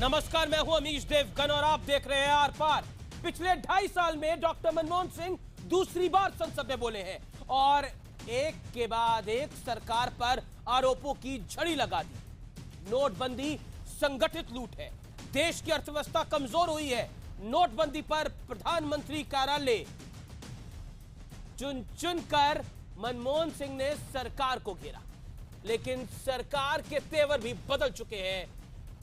नमस्कार, मैं हूं अमीश देवगन और आप देख रहे हैं आर पार। पिछले 2.5 साल में डॉक्टर मनमोहन सिंह दूसरी बार संसद में बोले हैं और एक के बाद एक सरकार पर आरोपों की झड़ी लगा दी। नोटबंदी संगठित लूट है, देश की अर्थव्यवस्था कमजोर हुई है। नोटबंदी पर प्रधानमंत्री कार्यालय चुन चुनकर मनमोहन सिंह ने सरकार को घेरा, लेकिन सरकार के तेवर भी बदल चुके हैं।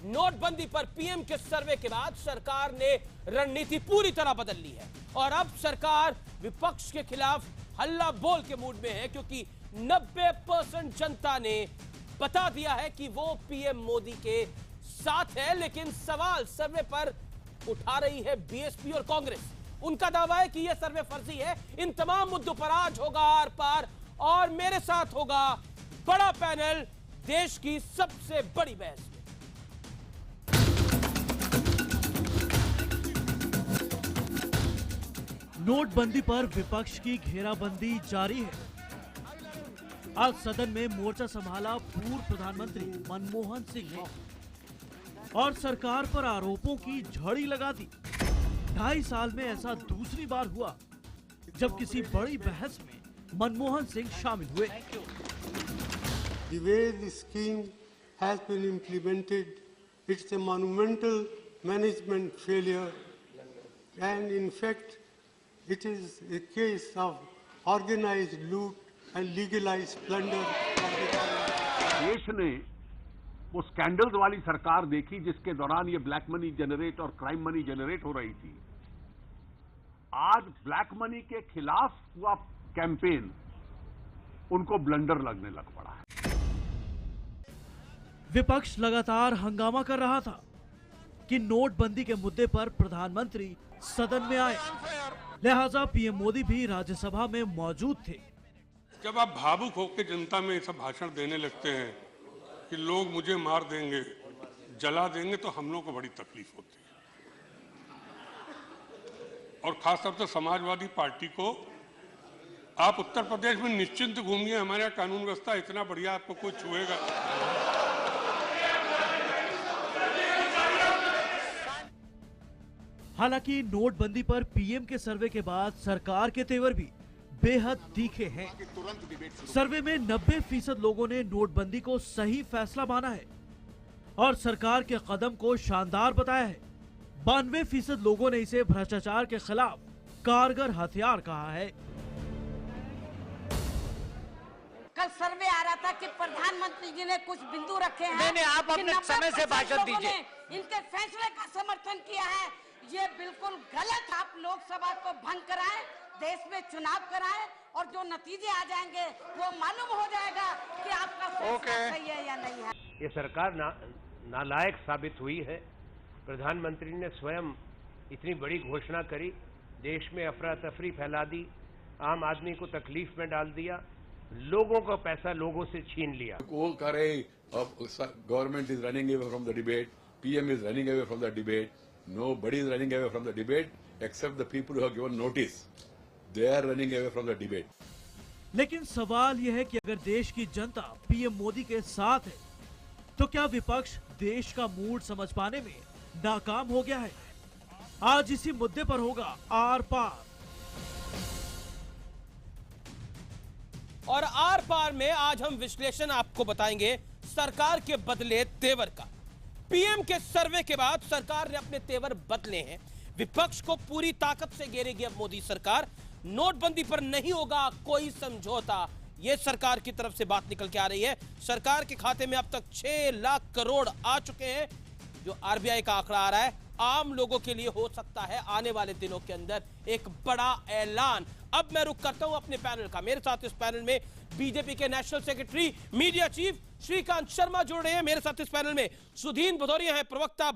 नोटबंदी पर पीएम के सर्वे के बाद सरकार ने रणनीति पूरी तरह बदल ली है और अब सरकार विपक्ष के खिलाफ हल्ला बोल के मूड में है, क्योंकि 90% जनता ने बता दिया है कि वो पीएम मोदी के साथ है। लेकिन सवाल सर्वे पर उठा रही है बीएसपी और कांग्रेस। उनका दावा है कि यह सर्वे फर्जी है। इन तमाम मुद्दों पर आज होगा आर पार और मेरे साथ होगा बड़ा पैनल देश की सबसे बड़ी बहस। नोटबंदी पर विपक्ष की घेराबंदी जारी है। आज सदन में मोर्चा संभाला पूर्व प्रधानमंत्री मनमोहन सिंह ने और सरकार पर आरोपों की झड़ी लगा दी। 2.5 साल में ऐसा दूसरी बार हुआ जब किसी बड़ी बहस में मनमोहन सिंह शामिल हुए। The way the scheme has been implemented, it's a monumental management failure, and in fact, it is a case of organized loot and legalized plunder. देश ने वो स्कैंडल्स वाली सरकार देखी जिसके दौरान ये ब्लैक मनी जनरेट और क्राइम मनी जनरेट हो रही थी। आज ब्लैक मनी के खिलाफ हुआ कैंपेन उनको ब्लंडर लगने लग पड़ा है। विपक्ष लगातार हंगामा कर रहा था कि नोटबंदी के मुद्दे पर प्रधानमंत्री सदन में आए, लिहाजा पीएम मोदी भी राज्यसभा में मौजूद थे। जब आप भावुक होकर जनता में ऐसा भाषण देने लगते हैं कि लोग मुझे मार देंगे, जला देंगे, तो हम लोग को बड़ी तकलीफ होती है। और खासतौर से समाजवादी पार्टी को, आप उत्तर प्रदेश में निश्चिंत घूमिए, हमारे यहाँ कानून व्यवस्था इतना बढ़िया, आपको कोई छुएगा। हालांकि नोटबंदी पर पीएम के सर्वे के बाद सरकार के तेवर भी बेहद तीखे हैं। सर्वे में 90% लोगों ने नोटबंदी को सही फैसला माना है और सरकार के कदम को शानदार बताया है। 92% लोगों ने इसे भ्रष्टाचार के खिलाफ कारगर हथियार कहा है। कल सर्वे आ रहा था कि प्रधानमंत्री जी ने कुछ बिंदु रखे हैं। नहीं, आप अपने समय से भाषण दीजिए। इनके फैसले का समर्थन किया है, ये बिल्कुल गलत। आप लोकसभा को भंग कराएं, देश में चुनाव कराएं और जो नतीजे आ जाएंगे वो मालूम हो जाएगा कि आपका फैसला सही है या नहीं है। ये सरकार नालायक साबित हुई है। प्रधानमंत्री ने स्वयं इतनी बड़ी घोषणा करी, देश में अफरा तफरी फैला दी, आम आदमी को तकलीफ में डाल दिया, लोगों का पैसा लोगों से छीन लिया। वो कह रहे government is running away from the debate, PM is running away from the debate, nobody is running away from the debate except the people who have given notice. They are running away from the debate. लेकिन सवाल यह है कि अगर देश की जनता PM Modi के साथ है तो क्या विपक्ष देश का मूड समझ पाने में नाकाम हो गया है? आज इसी मुद्दे पर होगा आर पार। और आर पार में आज हम विश्लेषण आपको बताएंगे सरकार के बदले तेवर का। पीएम के सर्वे के बाद सरकार ने अपने तेवर बदले हैं। विपक्ष को पूरी ताकत से घेरेगी अब मोदी सरकार। नोटबंदी पर नहीं होगा कोई समझौता, यह सरकार की तरफ से बात निकल के आ रही है। सरकार के खाते में अब तक 6 लाख करोड़ आ चुके हैं, जो आरबीआई का आंकड़ा आ रहा है। आम लोगों के लिए हो सकता है आने वाले दिनों के अंदर एक बड़ा ऐलान। अब मैं रुक करता हूं अपने पैनल का। मेरे साथ इस पैनल में बीजेपी के national secretary, media chief Shrikant Sharma जुड़ रहे हैं। मेरे साथ इस पैनल में सुधीन भदौरिया है, प्रवक्ता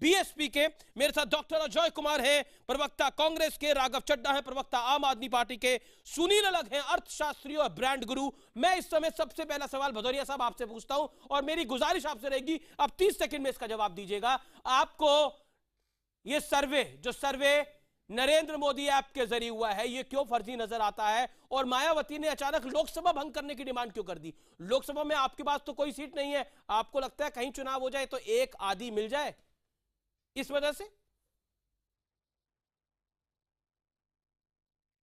बीएसपी के। मेरे साथ डॉक्टर अजय कुमार है, प्रवक्ता कांग्रेस के। राघव चड्ढा है, प्रवक्ता आम आदमी पार्टी के। सुनील अलग हैं, अर्थशास्त्री और ब्रांड गुरु। मैं इस समय सबसे पहला सवाल भदौरिया साहब आपसे पूछता हूं और मेरी गुजारिश आपसे रहेगी, अब 30 सेकंड में इसका जवाब दीजिएगा। आपको ये सर्वे नरेंद्र मोदी ऐप के जरिए हुआ है, ये क्यों फर्जी नजर आता है? और मायावती ने अचानक लोकसभा भंग करने की डिमांड क्यों कर दी? लोकसभा में आपके पास तो कोई सीट नहीं है, आपको लगता है कहीं चुनाव हो जाए तो एक आधी मिल जाए? इस वजह से?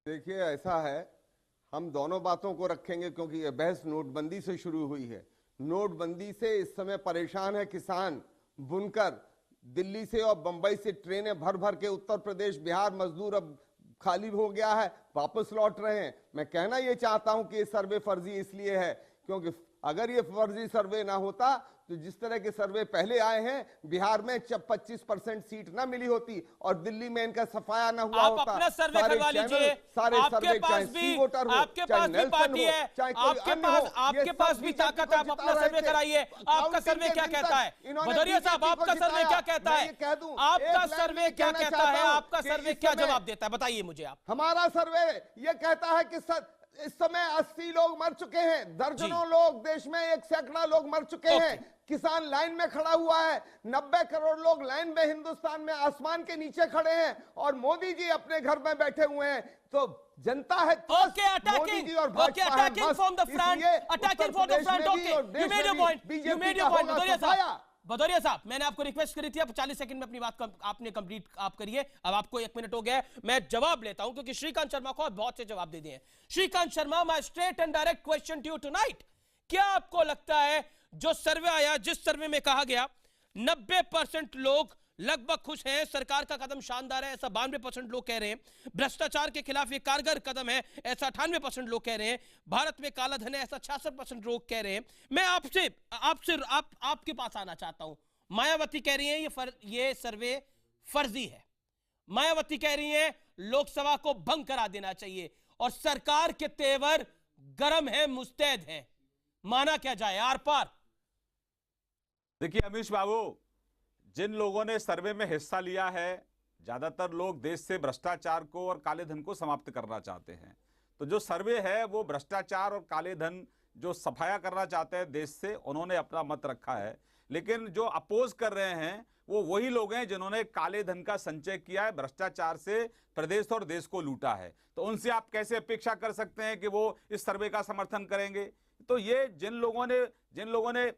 देखिए, ऐसा है, हम दोनों बातों को रखेंगे क्योंकि यह बहस नोटबंदी से शुरू हुई है। नोटबंदी से इस समय परेशान है किसान, बुनकर। दिल्ली से और बंबई से ट्रेनें भर भर के उत्तर प्रदेश, बिहार मजदूर अब खाली हो गया है, वापस लौट रहे हैं। मैं कहना ये चाहता हूं कि ये सर्वे फर्जी इसलिए है क्योंकि अगर ये फर्जी सर्वे ना होता तो जिस तरह के सर्वे पहले आए हैं, बिहार में 25% सीट ना मिली होती और दिल्ली में इनका सफाया ना हुआ होता। आप अपना सर्वे करवा लीजिए, आपके पास भी पार्टी है, आपके पास भी ताकत है, आप अपना सर्वे कराइए। आपका सर्वे क्या कहता है भदौरिया साहब? आपका सर्वे क्या कहता है? आपका सर्वे क्या कहता है? आपका सर्वे क्या जवाब देता है, बताइए मुझे आप। हमारा सर्वे ये कहता है कि इस समय 80 लोग मर चुके हैं, दर्जनों लोग, देश में 1 सैकड़ा लोग मर चुके हैं। किसान लाइन में खड़ा हुआ है, 90 करोड़ लोग लाइन में हिंदुस्तान में आसमान के नीचे खड़े हैं और मोदी जी अपने घर में बैठे हुए हैं। तो जनता है मोदी जी और भाजपा है, भदौरिया साहब, मैंने आपको रिक्वेस्ट करी थी, आप 40 सेकंड में अपनी बात आपने कंप्लीट आप करिए। अब आपको 1 मिनट हो गया है, मैं जवाब लेता हूं क्योंकि श्रीकांत शर्मा को बहुत से जवाब दे दिए हैं। Shrikant Sharma, my straight and direct question to you tonight, क्या आपको लगता है जो सर्वे आया, जिस सर्वे में कहा गया 90% लोग लगभग खुश हैं, सरकार का कदम शानदार है, ऐसा 92% लोग कह रहे हैं, भ्रष्टाचार के खिलाफ ये कारगर कदम है, ऐसा 98% लोग कह रहे हैं, भारत में काला धन है, ऐसा 66% लोग कह रहे हैं। मैं आपके पास आना चाहता हूं। मायावती कह रही है ये सर्वे फर्जी है, मायावती कह रही है लोकसभा को भंग करा देना चाहिए और सरकार के तेवर गर्म है, मुस्तैद है। माना क्या जाए, आर पार? देखिए अमीश बाबू, जिन लोगों ने सर्वे में हिस्सा लिया है, ज्यादातर लोग देश से भ्रष्टाचार को और काले धन को समाप्त करना चाहते हैं। तो जो सर्वे है वो भ्रष्टाचार और काले धन जो सफाया करना चाहते हैं देश से, उन्होंने अपना मत रखा है। लेकिन जो अपोज कर रहे हैं वो वही लोग हैं जिन्होंने काले धन का संचय किया है, भ्रष्टाचार से प्रदेश और देश को लूटा है। तो उनसे आप कैसे अपेक्षा कर सकते हैं कि वो इस सर्वे का समर्थन करेंगे? तो ये जिन लोगों ने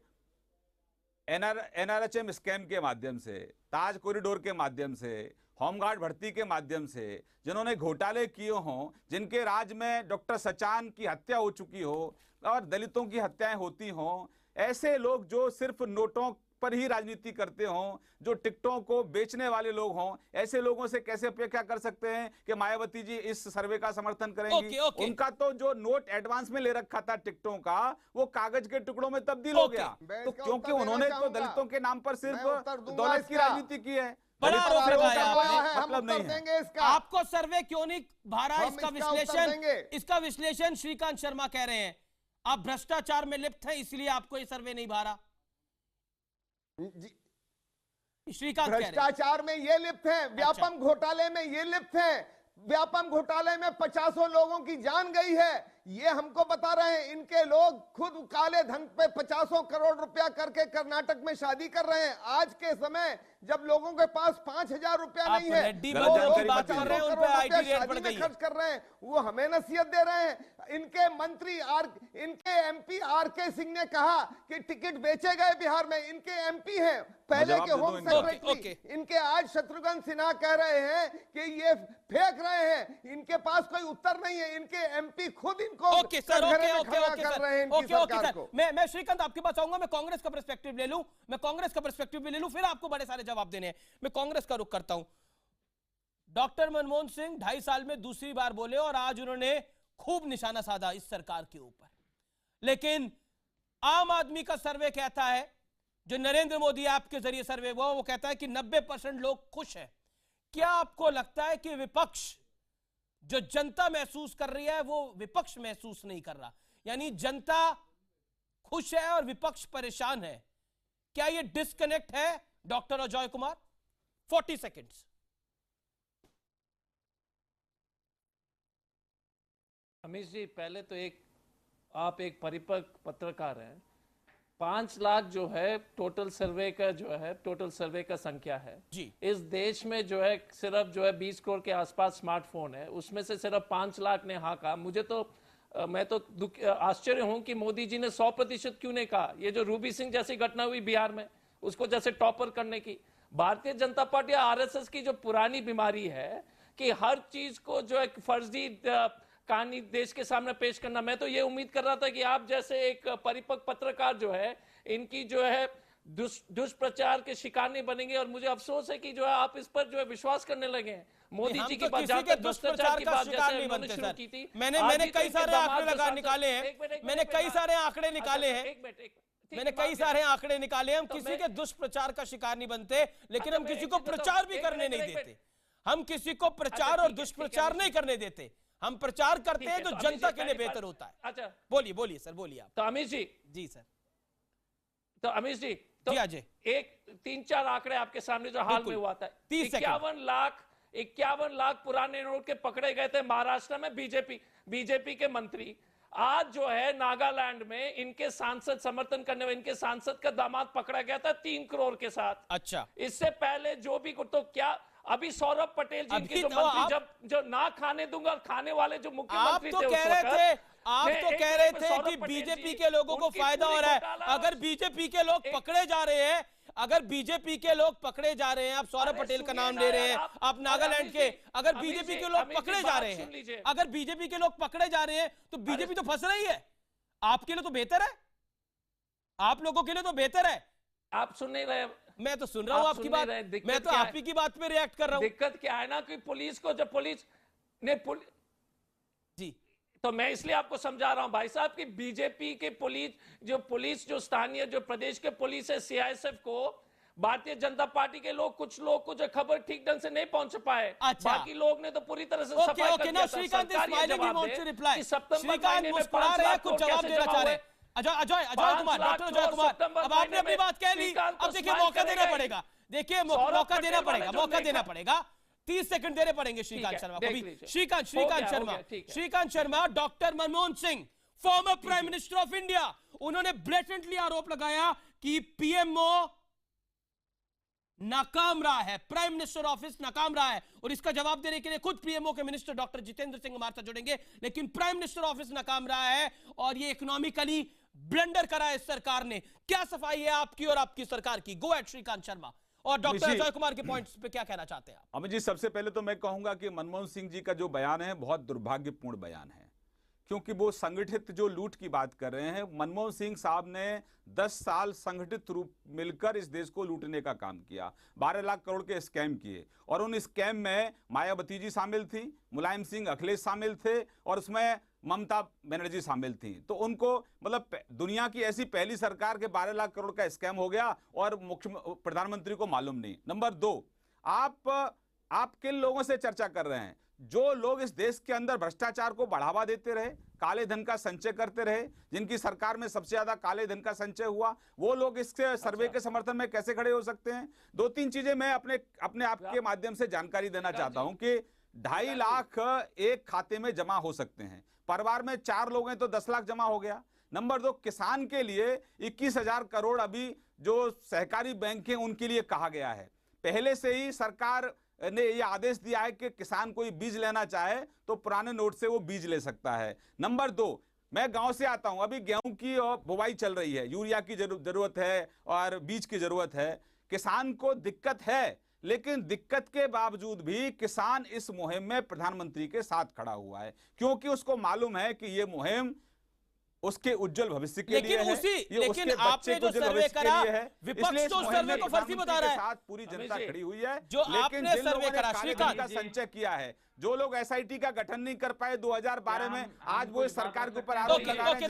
NRHM स्कैम के माध्यम से, ताज कॉरिडोर के माध्यम से, होमगार्ड भर्ती के माध्यम से जिन्होंने घोटाले किए हों, जिनके राज में डॉक्टर सचान की हत्या हो चुकी हो और दलितों की हत्याएं होती हों, ऐसे लोग जो सिर्फ नोटों पर ही राजनीति करते हों, जो टिकटों को बेचने वाले लोग हों, ऐसे लोगों से कैसे अपेक्षा कर सकते हैं कि मायावती जी इस सर्वे का समर्थन करेंगी? उनका तो जो नोट एडवांस में ले रखा था टिकटों का, वो कागज के टुकड़ों में तब्दील हो गया। तो क्योंकि उन्होंने तो दलितों के नाम पर सिर्फ दौलत की राजनीति की है। बड़ा आरोप लगाया आपने, मतलब नहीं है। आपको सर्वे क्यों नहीं भारा? इसका विश्लेषण श्रीकांत शर्मा कह रहे हैं आप भ्रष्टाचार में लिप्त हैं, इसलिए आपको ये सर्वे नहीं भारा। श्रीकांत भ्रष्टाचार में ये लिप्त हैं, व्यापम घोटाले में ये लिप्त हैं, व्यापम घोटाले में 50 लोगों की जान गई है, ये हमको बता रहे हैं। इनके लोग खुद काले धन पे 50 करोड़ रुपया करके कर्नाटक में शादी कर रहे हैं। आज के समय जब लोगों के पास 5000 रुपया नहीं है, खर्च कर रहे हैं, वो हमें नसीहत दे रहे हैं। इनके मंत्री इनके MP RK सिंह ने कहा कि टिकट बेचे गए बिहार में। इनके MP हैं, पहले के होम सेक्रेटरी। इनके आज शत्रुघ्न सिन्हा कह रहे हैं कि ये फेंक रहे हैं, इनके पास कोई उत्तर नहीं है। इनके MP खुद इनको सर, मैं श्रीकांत आपके पास आऊंगा। मैं कांग्रेस का पर्सपेक्टिव ले लूं, फिर आपको बड़े सारे जवाब देने हैं। मैं कांग्रेस का रुख करता हूं। डॉक्टर मनमोहन सिंह 2.5 साल में दूसरी बार बोले और आज उन्होंने खूब निशाना साधा इस सरकार के ऊपर। लेकिन आम आदमी का सर्वे कहता है, जो नरेंद्र मोदी ऐप के जरिए सर्वे हुआ, वो कहता है कि 90% लोग खुश हैं। क्या आपको लगता है कि विपक्ष, जो जनता महसूस कर रही है, वो विपक्ष महसूस नहीं कर रहा, यानी जनता खुश है और विपक्ष परेशान है? क्या ये डिस्कनेक्ट है डॉक्टर अजय कुमार? 40 सेकेंड्स। अमीश जी, पहले तो आप एक परिपक्व पत्रकार हैं। 5 लाख जो है टोटल सर्वे का संख्या है जी। इस देश में जो है सिर्फ 20 करोड़ के आसपास स्मार्टफोन है, उसमें से सिर्फ 5 लाख ने हाँ कहा। मैं तो आश्चर्य हूं कि मोदी जी ने 100% क्यों नहीं कहा। ये जो रूबी सिंह जैसी घटना हुई बिहार में, उसको जैसे टॉपर करने की, भारतीय जनता पार्टी आरएसएस की जो पुरानी बीमारी है कि हर चीज को जो एक फर्जी कहानी देश के सामने पेश करना। मैं तो ये उम्मीद कर रहा था कि आप जैसे एक परिपक्व पत्रकार जो है इनकी जो है दुष्प्रचार के शिकार नहीं बनेंगे। और मुझे अफसोस है कि जो है आप इस पर जो है विश्वास करने लगे हैं। मोदी जी की बात, जहां तक दुष्प्रचार की बात जैसे उन्होंने शुरू की थी, मैंने कई सारे आंकड़े निकाले हैं, मैंने कई सारे आंकड़े निकाले हैं, मैंने कई सारे आंकड़े निकाले। हम किसी के दुष्प्रचार का शिकार नहीं बनते, लेकिन हम किसी को प्रचार भी करने नहीं देते। हम किसी को प्रचार और दुष्प्रचार नहीं करने देते। हम प्रचार करते हैं जो जनता के लिए बेहतर होता है। अच्छा, बोलिए सर, बोलिए आप। तो अमित जी। जी सर। तो अमित जी, तो एक 3-4 आंकड़े आपके सामने जो हाल में हुआ था, 51 लाख पुराने नोट के पकड़े गए थे महाराष्ट्र में बीजेपी के मंत्री। आज जो है नागालैंड में इनके सांसद समर्थन करने वाले इनके सांसद का दामाद पकड़ा गया था 3 करोड़ के साथ। अच्छा, इससे पहले जो भी तो क्या अभी सौरभ पटेल जी के जो मंत्री जो ना खाने दूंगा और खाने वाले जो मुख्यमंत्री थे आप तो कह रहे थे कि बीजेपी के लोगों को फायदा हो रहा है। अगर बीजेपी के लोग पकड़े जा रहे हैं, अगर बीजेपी के लोग पकड़े जा रहे हैं, आप सौरभ पटेल का नाम ले रहे हैं, आप नागालैंड के, अगर बीजेपी के लोग पकड़े जा रहे हैं, अगर बीजेपी के लोग पकड़े जा रहे हैं तो बीजेपी तो फंस रही है। आपके लिए तो बेहतर है, आप लोगों के लिए तो बेहतर है। आप सुन नहीं रहे? मैं तो सुन रहा हूं आपकी बात, मैं तो आप ही की बात पे रिएक्ट कर रहा हूं। दिक्कत क्या है ना कि पुलिस को, जब पुलिस ने जी, तो मैं इसलिए आपको समझा रहा हूं भाई साहब कि बीजेपी के पुलिस जो स्थानीय जो प्रदेश के पुलिस है सीआईएसएफ को भारतीय जनता पार्टी के लोग, कुछ लोग को जो खबर ठीक ढंग से नहीं पहुंच पाए। अच्छा, बाकी लोग ने तो पूरी तरह से सफाई कर दिया। श्रीकांत मुस्कुरा रहे हैं, कुछ जवाब देना चाह रहे हैं। अजय कुमार, डॉक्टर अजय कुमार, अब आपने अपनी बात कह ली, अब देखिए मौका देना पड़ेगा, देखिए मौका देना पड़ेगा 30 सेकंड देने पड़ेंगे श्रीकांत शर्मा को भी। Shrikant Sharma, doctor Manmohan Singh, former prime minister of India, उन्होंने ब्लेटेंटली आरोप लगाया कि पीएमओ नाकाम रहा है, प्राइम मिनिस्टर ऑफिस नाकाम रहा है। और इसका जवाब देने के लिए खुद पीएमओ के मिनिस्टर डॉक्टर जितेंद्र सिंह हमारे साथ जुड़ेंगे। लेकिन प्राइम मिनिस्टर ऑफिस नाकाम रहा है और ये इकोनॉमिकली ब्लंडर करा है इस सरकार ने। क्या सफाई है आपकी और आपकी सरकार की? Go at Shrikant Sharma. और डॉक्टर अजय कुमार के पॉइंट्स पे क्या कहना चाहते हैं आप? अमित जी, सबसे पहले तो मैं कहूंगा कि मनमोहन सिंह जी का जो बयान है बहुत दुर्भाग्यपूर्ण बयान है, क्योंकि वो संगठित जो लूट की बात कर रहे हैं। मनमोहन सिंह साहब ने 10 साल संगठित रूप मिलकर इस देश को लूटने का काम किया, 12 लाख करोड़ के स्कैम किए, और उन स्कैम में मायावती जी शामिल थी, मुलायम सिंह अखिलेश शामिल थे, और उसमें ममता बनर्जी शामिल थी। तो उनको मतलब दुनिया की ऐसी पहली सरकार के 12 लाख करोड़ का स्कैम हो गया और प्रधानमंत्री को मालूम नहीं। नंबर 2, आप किन लोगों से चर्चा कर रहे हैं? जो लोग इस देश के अंदर भ्रष्टाचार को बढ़ावा देते रहे, काले धन का संचय करते रहे, जिनकी सरकार में सबसे ज्यादा काले धन का संचय हुआ, वो लोग इस सर्वे के समर्थन में कैसे खड़े हो सकते हैं? 2-3 चीजें मैं अपने आप के माध्यम से जानकारी देना चाहता हूं कि 2.5 लाख एक खाते में जमा हो सकते हैं। परिवार में 4 लोग हैं तो 10 लाख जमा हो गया। नंबर 2, किसान के लिए 21,000 करोड़ अभी जो सहकारी बैंक हैं उनके लिए कहा गया है। पहले से ही सरकार ने यह आदेश दिया है कि किसान कोई बीज लेना चाहे तो पुराने नोट से वो बीज ले सकता है। नंबर 2, मैं गांव से आता हूं, अभी गेहूं की बुवाई चल रही है, यूरिया की जरूरत है और बीज की जरूरत है। किसान को दिक्कत है, लेकिन दिक्कत के बावजूद भी किसान इस मुहिम में प्रधानमंत्री के साथ खड़ा हुआ है, क्योंकि उसको मालूम है कि यह मुहिम उसके उज्जवल भविष्य के लिए है, लेकिन आपने जो सर्वे करा, विपक्ष तो सर्वे को फर्जी बता रहा है। साथ पूरी जनता खड़ी हुई है, जो आपने सर्वे करा, श्रीकांत का संचय किया है, जो लोग एसआईटी का गठन नहीं कर पाए 2012 में, आज वो इस सरकार के ऊपर आरोप लगा रहे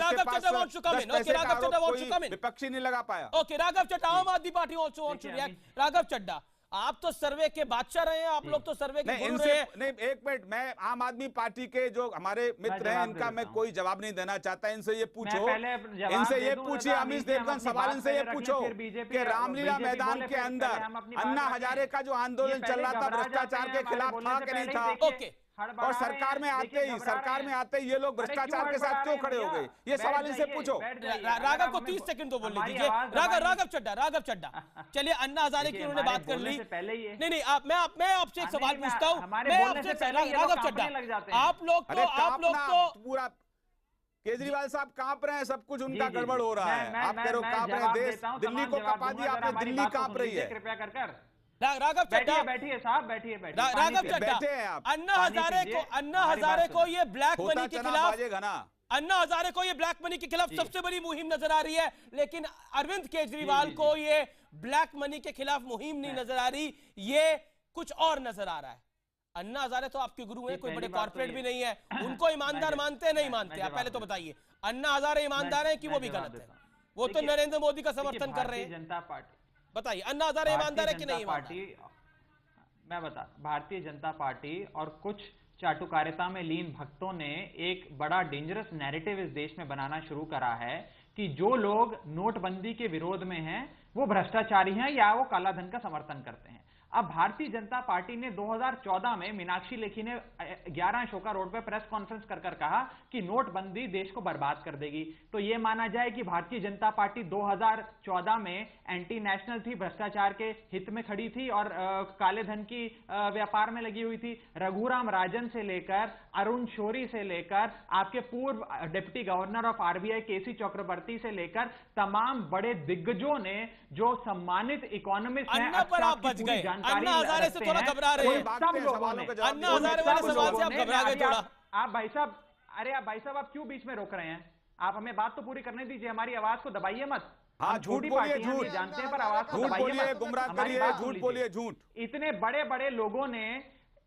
हैं विपक्षी नहीं लगा पाया। Okay, Raghav Chadha, Aam Aadmi Party also wants to react. Raghav Chadha, आप तो सर्वे के बादशाह रहे हैं, आप लोग तो सर्वे के गुरु रहे हैं। नहीं, एक मिनट, मैं आम आदमी पार्टी के जो हमारे मित्र हैं इनका मैं कोई जवाब नहीं देना चाहता। इनसे ये पूछो, इनसे ये पूछिए, अमित देवगन सवाल इनसे ये पूछो कि रामलीला मैदान के अंदर अन्ना हजारे का जो आंदोलन चल रहा था भ्रष्टाचार के खिलाफ था कि नहीं था? ओके, और सरकार में आते ही ये लोग भ्रष्टाचार के साथ क्यों खड़े हो गए? ये सवाल इनसे पूछो। राघव को 30 सेकंड तो बोलने दीजिए। राघव चड्डा, चलिए अन्ना हजारे की उन्होंने बात कर ली। नहीं, मैं आपसे एक सवाल पूछता हूँ, मैं आपसे, राघव चड्डा, आप लोग तो पूरा केजरीवाल साहब कांप रहे हैं, सब कुछ उनका गड़बड़ हो रहा है। आप कह रहे हो कांप रहे हैं, देश दिल्ली को कपा दिया आपने, दिल्ली कांप रही है। कृपया कर राघव चड्ढा बैठिए साहब, बैठिए राघव चड्ढा, अन्ना हजारे को ये ब्लैक मनी के खिलाफ, अन्ना हजारे को ये ब्लैक मनी के खिलाफ सबसे बड़ी मुहिम नजर आ रही है, लेकिन अरविंद केजरीवाल को ये ब्लैक मनी के खिलाफ मुहिम नहीं नजर आ रही, ये कुछ और नजर आ रहा है। अन्ना हजारे तो आपके गुरु हैं, कोई बड़े कॉर्पोरेट भी नहीं है, उनको ईमानदार मानते हैं नहीं मानते? आप पहले तो बताइए, अन्ना हजारे ईमानदार हैं कि वो भी गलत है? वो तो नरेंद्र मोदी का समर्थन कर रहे हैं। जनता पार्टी, बताइए अन्ना हजारे ईमानदार है कि नहीं? मैं बता, भारतीय जनता पार्टी और कुछ चाटुकारिता में लीन भक्तों ने एक बड़ा डेंजरस नैरेटिव इस देश में बनाना शुरू करा है कि जो लोग नोटबंदी के विरोध में हैं वो भ्रष्टाचारी हैं या वो काला धन का समर्थन करते हैं। अब भारतीय जनता पार्टी ने 2014 में मीनाक्षी लेखी ने 11 अशोका रोड पे प्रेस कॉन्फ्रेंस कर कहा कि नोटबंदी देश को बर्बाद कर देगी। तो यह माना जाए कि भारतीय जनता पार्टी 2014 में एंटी नेशनल थी, भ्रष्टाचार के हित में खड़ी थी और काले धन की व्यापार में लगी हुई थी। रघुराम राजन से लेकर अरुण शौरी से लेकर आपके पूर्व डिप्टी गवर्नर ऑफ आरबीआई केसी चक्रवर्ती से लेकर तमाम बड़े दिग्गजों ने, जो सम्मानित इकोनॉमिस्ट हैं, अन्ना हजारे से थोड़ा घबरा रहे हैं, अन्ना हजारे वाले सवाल से आप घबरा गए थोड़ा। आप भाई साहब, अरे आप भाई साहब, आप क्यों बीच में रोक रहे हैं? आप हमें बात तो पूरी करने दीजिए, हमारी आवाज को दबाइए मत। हाँ, झूठ बोलिए, झूठ जानते हैं, पर आवाज को दबाइए मत, गुमराह करिए, झूठ बोलिए, झूठ। इतने बड़े बड़े लोगों ने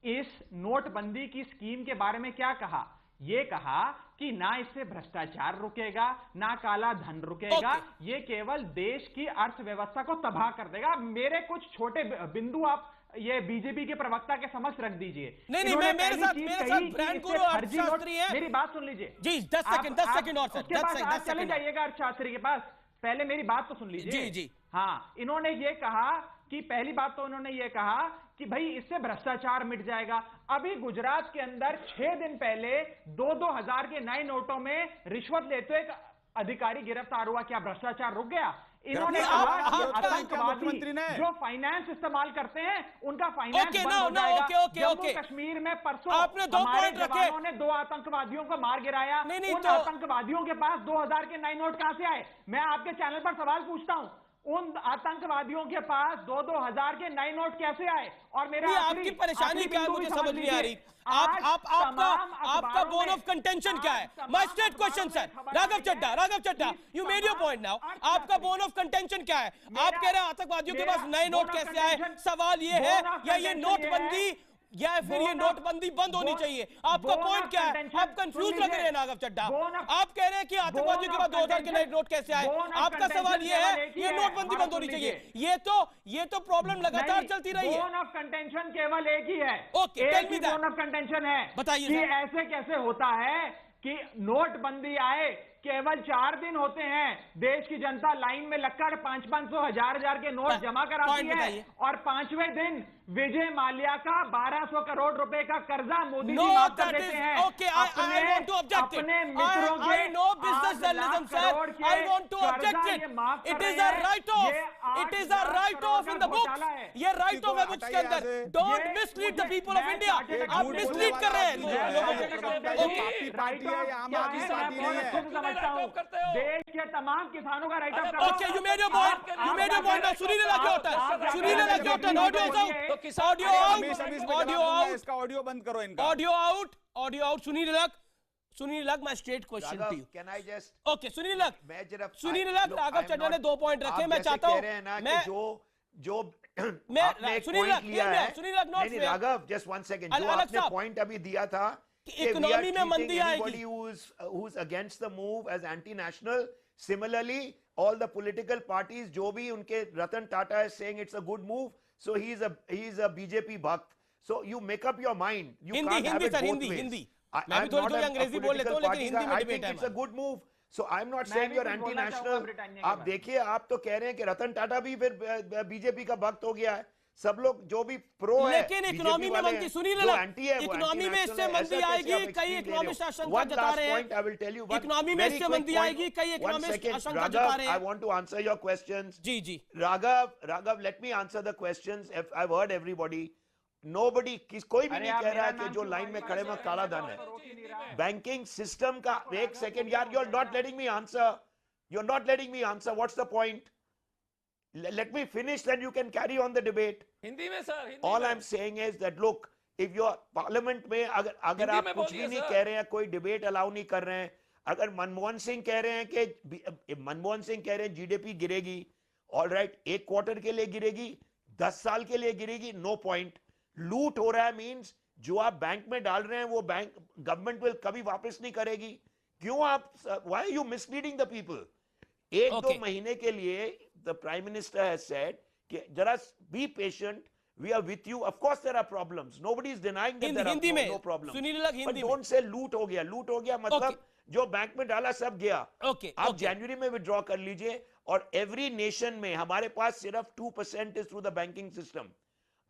इस नोटबंदी की स्कीम के बारे में क्या कहा? ये कहा कि ना इससे भ्रष्टाचार रुकेगा, ना काला धन रुकेगा, ये केवल देश की अर्थव्यवस्था को तबाह कर देगा। मेरे कुछ छोटे बिंदु आप ये बीजेपी के प्रवक्ता के समक्ष रख दीजिए। नहीं, मेरे साथ ब्रांड गुरु अर्थशास्त्री हैं। मेरी बात सुन लीजिए जी, 10 सेकंड और सर, 10 सेकंड चले जाइएगा अर्थशास्त्री के पास, पहले मेरी बात तो सुन लीजिए। जी। हाँ, इन्होंने ये कहा कि पहली बात तो इन्होंने ये कहा कि भाई इससे भ्रष्टाचार मिट जाएगा। अभी गुजरात के अंदर 6 दिन पहले 2-2 हजार के नए नोटों में रिश्वत लेते एक अधिकारी गिरफ्तार हुआ। क्या भ्रष्टाचार रुक गया? इन्होंने आतंकवादी जो फाइनेंस इस्तेमाल करते हैं उनका फाइनेंस बंद हो जाएगा। जम्मू कश्मीर में परसों आपने 2 पॉइंट रखे, जवानों ने 2 आतंकवादियों को मार गिराया। उन आतंकवादियों के पास 2000 के नए नोट कहां से आए? मैं आपके चैनल पर सवाल पूछता हूं, उन आतंकवादियों के पास 2-2 हजार के नए नोट कैसे आए? और मेरा आपकी परेशानी क्या है मुझे समझ नहीं आ रही। आपका बोन ऑफ कंटेंशन क्या है? My straight question sir, Raghav Chadha, you made your point now. आपका बोन ऑफ कंटेंशन क्या है? आप कह रहे हैं आतंकवादियों के पास नए नोट कैसे आए? सवाल ये है या ये नोटबंदी या फिर ये नोटबंदी बंद होनी चाहिए? आपका पॉइंट क्या है? आप कंफ्यूज लग रहे हैं राघव चड्ढा। आप कह रहे हैं कि आतंकवादियों के बाद 2000 के नए नोट कैसे आए? आपका सवाल ये है ये नोटबंदी बंद होनी चाहिए। ये तो प्रॉब्लम लगातार चलती रही है। बोन ऑफ कंटेंशन केवल एक ही है। Okay, tell me that. Bone of contention है, बताइए कि ऐसे कैसे होता है कि नोटबंदी आए, केवल 4 दिन होते हैं, देश की जनता लाइन में लगकर 500-500 हजार के नोट जमा कराती है और 5वें दिन विजय माल्या का 1200 करोड़ रुपए का कर्जा मोदी जी माफ कर देते हैं। अपने मित्रों के it is a right of in the book. ये राइट ऑफ है बुक्स के अंदर। Don't mislead the people of India. आप मिसलीड कर रहे हैं लोगों को। देश के तमाम किसानों का right of. Okay, you made your point. Sunil क्या होता है? ऑडियो आउट, इसका ऑडियो बंद करो, इनका ऑडियो आउट। सुनील लग, मैं straight question to you. Can I just okay, Sunil लग, राघव चड्ढा ने 2 पॉइंट रखे। मैं चाहता हूं राघव जस्ट 1 सेकंड, जो आपने पॉइंट अभी दिया था इकोनॉमी में मंदी आएगी, who's against the move as anti-national. Similarly, all the political parties, जो भी उनके, Ratan Tata is saying it's a good move, so he's a BJP bhakt. So you make up your mind. You can't have it both ways. Hindi मैं भी थोड़ी अंग्रेजी बोल लेता हूं, लेकिन हिंदी में डिबेट है। It's a good move. So I'm not saying you're anti-national. आप देखिए, आप तो कह रहे हैं कि रतन टाटा भी फिर बीजेपी का भक्त हो गया है। सब लोग जो भी प्रो है, लेकिन इकोनॉमी में मंदी, सुनिए ना, इकोनॉमी में इससे मंदी आएगी, कई इकोनॉमिस्ट आशंका जता रहे हैं। इकोनॉमी में इससे मंदी आएगी, कई इकोनॉमिस्ट आशंका जता रहे हैं। I want to answer your questions. Ji Raghav, let me answer the questions. I've heard everybody. Nobody, कोई भी नहीं कह रहा है कि जो लाइन में खड़े में काला धन है। बैंकिंग सिस्टम का, 1 सेकेंड यार, you're not letting me answer. What's the point? Let me finish, then you can carry on the debate. Hindi में सर, हिंदी All में। I'm saying is that look, if your parliament में अगर हिंदी आप में कुछ बोलिए, भी नहीं सर। कह रहे हैं, कोई डिबेट अलाउ नहीं कर रहे हैं, अगर मनमोहन सिंह कह रहे हैं कि मनमोहन सिंह कह रहे हैं जीडीपी गिरेगी, ऑल राइट, एक क्वार्टर के लिए गिरेगी, 10 साल के लिए गिरेगी, नो पॉइंट. लूट हो रहा है मींस जो आप बैंक में डाल रहे हैं वो बैंक गवर्नमेंट विल कभी वापस नहीं करेगी. क्यों आप, why are you misleading the people? एक दो महीने के लिए the prime minister has said कि जरा be patient, we are with you. Of course there are problems, nobody is denying that there are no problems, but don't say loot हो गया मतलब जो बैंक में डाला सब गया. आप जनवरी में विड्रॉ कर लीजिए. और एवरी नेशन में हमारे पास सिर्फ 2% is through the banking system.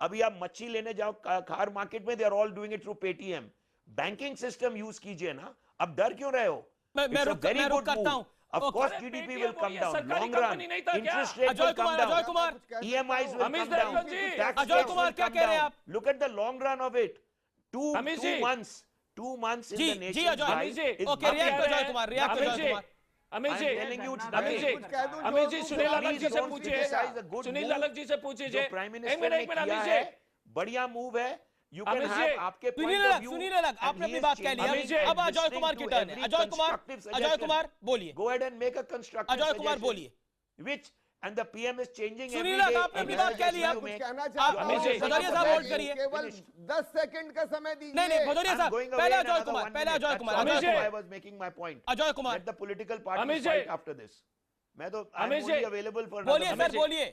अभी आप मच्छी लेने जाओ खार मार्केट में, they are all doing it through Paytm. Banking system use कीजिए ना. अब डर क्यों रहे हो? मैं रुक करता हूं. Of course, GDP will come down. Long run, interest rates will come down. Ajay Kumar, EMIs will come down. Ajay Kumar क्या कह रहे हैं आप? Look at the long run of it. Two months in the nation. Ji Ajay, okay, react Ajay Kumar, react Ajay Kumar. Amit ji, Sunil अलग जी से पूछिए, सुनील अलग जी से पूछिए. प्राइम मिनिस्टर ने किया है, बढ़िया मूव है. You can have आपके point of view. सुनील अलग, आपने अपनी बात कह लिया. अब अजय कुमार की टर्न है. अजय कुमार बोलिए. Go ahead and make a constructive Ajay Kumar बोलिए. Which and the PM is changing every Sunil, day. आपने अपनी बात कह लिया. कुछ कहना चाहता हूं. भदौरिया साहब होल्ड करिए. केवल 10 सेकंड का समय दीजिए. नहीं भदौरिया साहब, पहले Ajay Kumar. I was making my point. Ajay Kumar. Let the political parties fight after this. मैं तो I'm only available for. बोलिए सर, बोलिए.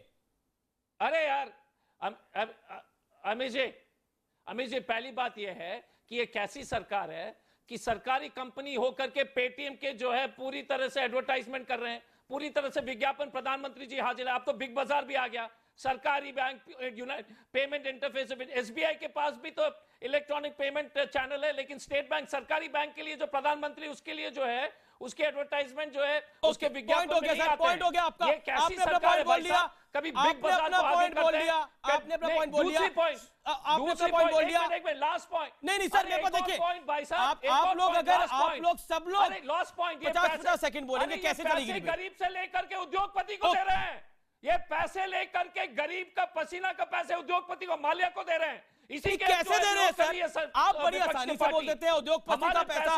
अरे यार अमित जी, पहली बात यह है कि ये कैसी सरकार है कि सरकारी कंपनी होकर के पेटीएम के जो है पूरी तरह से एडवर्टाइजमेंट कर रहे हैं, पूरी तरह से विज्ञापन. प्रधानमंत्री जी हाजिर है. अब तो बिग बाजार भी आ गया. सरकारी बैंक पेमेंट इंटरफेस. एसबीआई के पास भी तो इलेक्ट्रॉनिक पेमेंट चैनल है, लेकिन स्टेट बैंक सरकारी बैंक के लिए जो प्रधानमंत्री उसके लिए जो है उसके एडवर्टाइजमेंट जो है उसके विज्ञापन में नहीं आते. पॉइंट हो गया आपका. ये कैसी सरकार है भाई साहब? कभी बिग बाजार को आगे करते हैं. आपने अपना पॉइंट बोल दिया. दूसरी पॉइंट, आपने पॉइंट बोल दिया. एक मिनट, लास्ट पॉइंट. नहीं सर, मेरे को देखिए, पॉइंट भाई साहब, आप लोग अगर आप लोग सब लोग लास्ट पॉइंट 50 सेकंड बोलेंगे, कैसे चलेगी? गरीब से लेकर के उद्योगपति को दे रहे हैं. ये पैसे लेकर के गरीब का पसीना का पैसे उद्योगपति को, माल्या को दे रहे हैं. इसी के कैसे दे रहे हैं सर? आप बड़ी आसानी से बोल देते हैं उद्योगपति का पैसा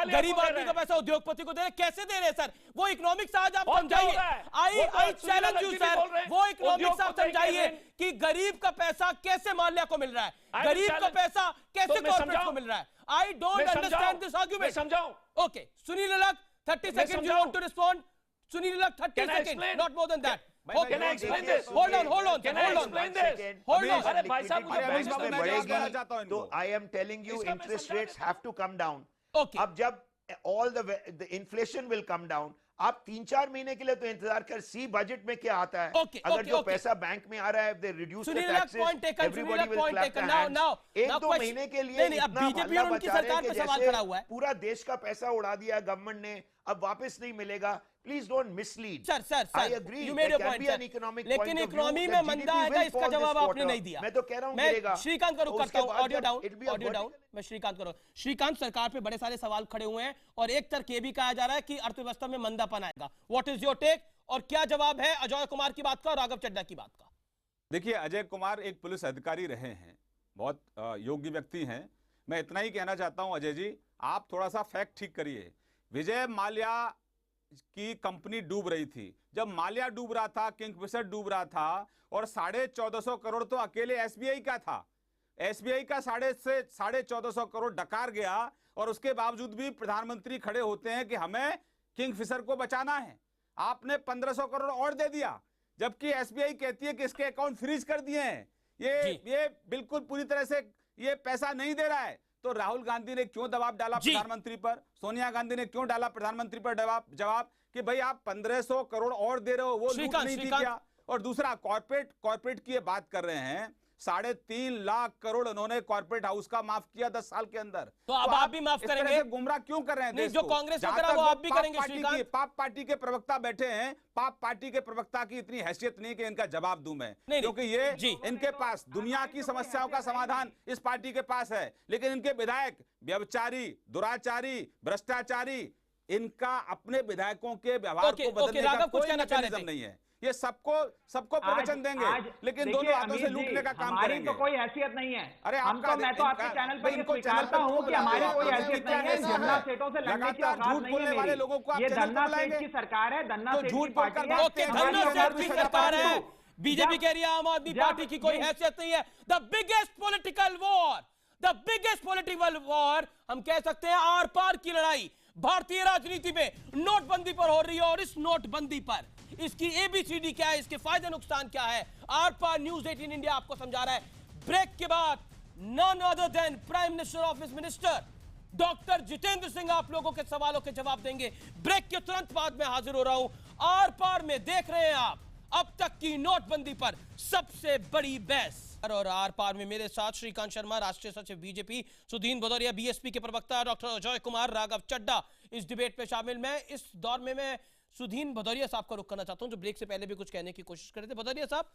गरीब आदमी का पैसा उद्योगपति को दे रहे. कैसे दे रहे हैं सर? वो इकोनॉमिक्स आज आप समझाइए. आई चैलेंज यू सर, वो इकोनॉमिक्स आप समझाइए कि गरीब का पैसा कैसे माल्या को मिल रहा है, गरीब का पैसा कैसे कॉर्पोरेट को मिल रहा है. I don't understand this argument. समझाऊं? ओके, सुनील अलग, 30 seconds you want to respond. Sunil Alak, 30 seconds, not more than that. Okay, can I explain this? Hold on. Can I explain this? Hold on. अरे भाई साहब, मुझे bank में बढ़ेगी तो I am telling you interest rates have to come down. Okay. अब जब all the inflation will come down, आप 3-4 महीने के लिए तो इंतजार कर. सी बजट में क्या आता है? अगर जो पैसा बैंक में आ रहा है, they reduce the taxes, everybody will clap their hands. एक दो महीने के लिए इतना हल्ला बचा रहे हैं कि जैसे पूरा देश का पैसा उड़ा दिया गवर्नमेंट ने, अब वापस नहीं मिलेगा. Please don't mislead. Sir, I agree. You made there a can point, be an sir. economic लेकिन point of view economy that में GDP मंदा आएगा, will इसका fall जवाब this आपने quarter. नहीं दिया. मैं तो कह रहा हूं मैं गिरेगा. श्रीकांत को रुक करता हूं. Audio down. मैं श्रीकांत करो. श्रीकांत, सरकार पे बड़े सारे सवाल खड़े हुए हैं और एक तरफ ये भी कहा जा रहा है कि अर्थव्यवस्था में मंदापन आएगा. व्हाट इज योर टेक और क्या जवाब है अजय कुमार की बात का और राघव चड्ढा की बात का? देखिए, अजय कुमार एक पुलिस अधिकारी रहे हैं, बहुत योग्य व्यक्ति हैं. मैं इतना ही कहना चाहता हूं अजय जी, आप थोड़ा सा फैक्ट ठीक करिए. विजय माल्या की कंपनी डूब रही थी. जब माल्या डूब रहा था, किंगफिशर डूब रहा था, और 1450 करोड़ तो अकेले एसबीआई का था. एसबीआई का 1450 करोड़ डकार गया और उसके बावजूद भी प्रधानमंत्री खड़े होते हैं कि हमें किंगफिशर को बचाना है. आपने 1500 करोड़ और दे दिया, जबकि एसबीआई कहती है कि इसके अकाउंट फ्रीज कर दिए हैं. ये बिल्कुल पूरी तरह से ये पैसा नहीं दे रहा है. तो राहुल गांधी ने क्यों दबाव डाला प्रधानमंत्री पर? सोनिया गांधी ने क्यों डाला प्रधानमंत्री पर जवाब कि भाई आप 1500 करोड़ और दे रहे हो, वो लूट नहीं थी क्या? और दूसरा, कॉर्पोरेट की ये बात कर रहे हैं, 3.5 लाख करोड़ उन्होंने कॉर्पोरेट हाउस का माफ किया 10 साल के अंदर. तो अब आप भी माफ करेंगे? गुमराह क्यों कर रहे हैं देश जो कांग्रेस ने करा वो आप भी करेंगे? पाप पार्टी के प्रवक्ता बैठे हैं, पाप पार्टी के प्रवक्ता की इतनी हैसियत नहीं कि इनका जवाब दूं मैं, क्योंकि ये इनके पास दुनिया की समस्याओं का समाधान इस पार्टी के पास है, लेकिन इनके विधायक व्यभिचारी, दुराचारी, भ्रष्टाचारी, इनका अपने विधायकों के व्यवहार को बदलने का कोई मैकेनिज्म नहीं है। ये सबको प्रवचन देंगे, लेकिन दोनों हाथों से लूटने का काम करेंगे। तो कोई हैसियत नहीं है। अरे मैं तो आपके चैनल पर स्वीकारता हूं कि हमारी कोई हैसियत नहीं है। धन्ना सेठों से लड़ने की औकात नहीं है मेरी। लोगों को ये धन्ना सेठ की सरकार है, धन्ना सेठ की पार्टी है। ओके, धन्ना सेठ की सरकार है। बीजेपी कह रही है आम आदमी पार्टी की कोई हैसियत नहीं है। द बिगेस्ट पॉलिटिकल वॉर हम कह सकते हैं, आर पार की लड़ाई भारतीय राजनीति में नोटबंदी पर हो रही है। और इस नोटबंदी पर इसकी एबीसीडी क्या है, इसके फायदे नुकसान क्या है, आर पार न्यूज 18 इंडिया आपको समझा रहा है। ब्रेक के बाद none other than prime minister office minister doctor Jitendra Singh आप लोगों के सवालों के जवाब देंगे। ब्रेक के तुरंत बाद में हाजिर हो रहा हूं। आर पार में देख रहे हैं आप अब तक की नोटबंदी पर सबसे बड़ी बहस। और आर पार में मेरे साथ श्रीकांत शर्मा, राष्ट्रीय सचिव बीजेपी, सुधीन भदौरिया बीएसपी के प्रवक्ता, डॉक्टर अजय कुमार, राघव चड्डा इस डिबेट में शामिल। मैं इस दौर में मैं सुधीन भदौरिया साहब का रुख करना चाहता हूं, जो ब्रेक से पहले भी कुछ कहने की कोशिश कर रहे थे। भदौरिया साहब,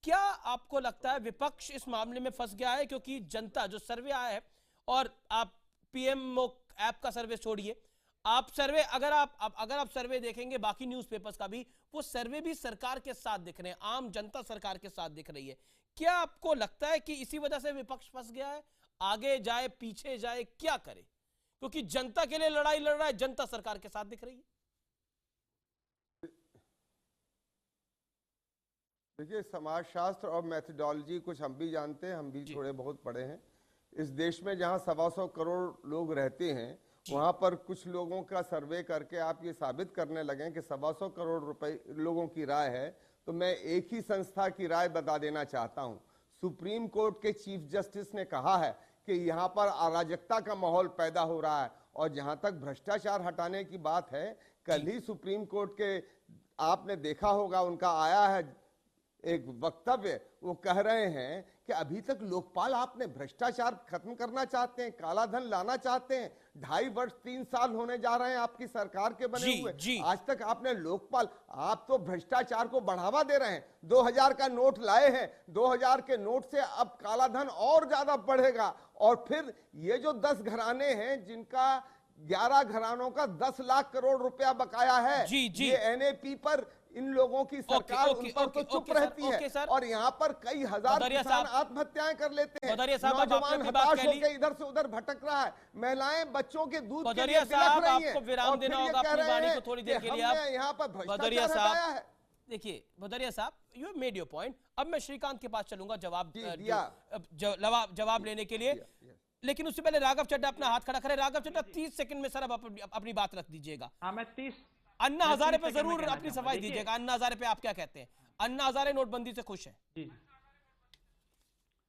क्या आपको लगता है विपक्ष इस मामले में फंस गया है? क्योंकि जनता जो सर्वे आया है, और आप पीएमओ ऐप का सर्वे छोड़िए, आप सर्वे अगर आप सर्वे देखेंगे बाकी न्यूज़पेपर्स का भी, वो सर्वे भी सरकार के साथ दिख रहे हैं, आम जनता सरकार के साथ दिख रही है। क्या आपको लगता है कि इसी वजह से विपक्ष फंस गया है? आगे जाए पीछे जाए क्या करे? क्योंकि जनता के लिए लड़ाई लड़ रहा है, जनता सरकार के साथ दिख रही है। देखिए, समाजशास्त्र और मैथडोलॉजी कुछ हम भी जानते हैं, हम भी थोड़े बहुत पढ़े हैं। इस देश में जहां 125 करोड़ लोग रहते हैं, वहां पर कुछ लोगों का सर्वे करके आप ये साबित करने लगे कि 125 करोड़ रुपए लोगों की राय है। तो मैं एक ही संस्था की राय बता देना चाहता हूं। सुप्रीम कोर्ट के चीफ जस्टिस ने कहा है कि यहाँ पर अराजकता का माहौल पैदा हो रहा है। और जहां तक भ्रष्टाचार हटाने की बात है, कल ही सुप्रीम कोर्ट के आपने देखा होगा, उनका आया है एक वक्तव्य, वो कह रहे हैं कि अभी तक लोकपाल आपने भ्रष्टाचार खत्म करना चाहते हैं, काला धन लाना चाहते हैं। 2.5 वर्ष 3 साल होने जा रहे हैं आपकी सरकार के बने हुए, आज तक आपने लोकपाल, आप तो भ्रष्टाचार को बढ़ावा दे रहे हैं। 2000 का नोट लाए हैं, 2000 के नोट से अब काला धन और ज्यादा बढ़ेगा। और फिर ये जो 10 घराने हैं, जिनका 11 घरानों का 10 लाख करोड़ रुपया बकाया है, ये एनएपी पर इन लोगों की सरकार उन पर तो चुप रहती है। और यहाँ पर कई हजार किसान आत्महत्याएं कर लेते हैं, नौजवान हताश होकर इधर से उधर भटक रहा है, महिलाएं बच्चों के दूध के लिए बिलख रही हैं। विराम देना होगा अपनी वाणी को थोड़ी देर के लिए। आप यहाँ पर भ्रष्टाचार हटाया है। देखिए भदौरिया साहब, यू मेड योर पॉइंट। अब मैं श्रीकांत के पास चलूंगा जवाब लेने के लिए, लेकिन उससे पहले राघव चड्डा अपना हाथ खड़ा करे। राघव चड्डा 30 सेकंड में सर अब अपनी बात रख दीजिएगा। हाँ, मैं 30 अन्ना हजारे पे जरूर अपनी सफाई दीजिएगा। अन्ना हजारे पे आप क्या कहते हैं? अन्ना हजारे नोटबंदी से खुश है? जी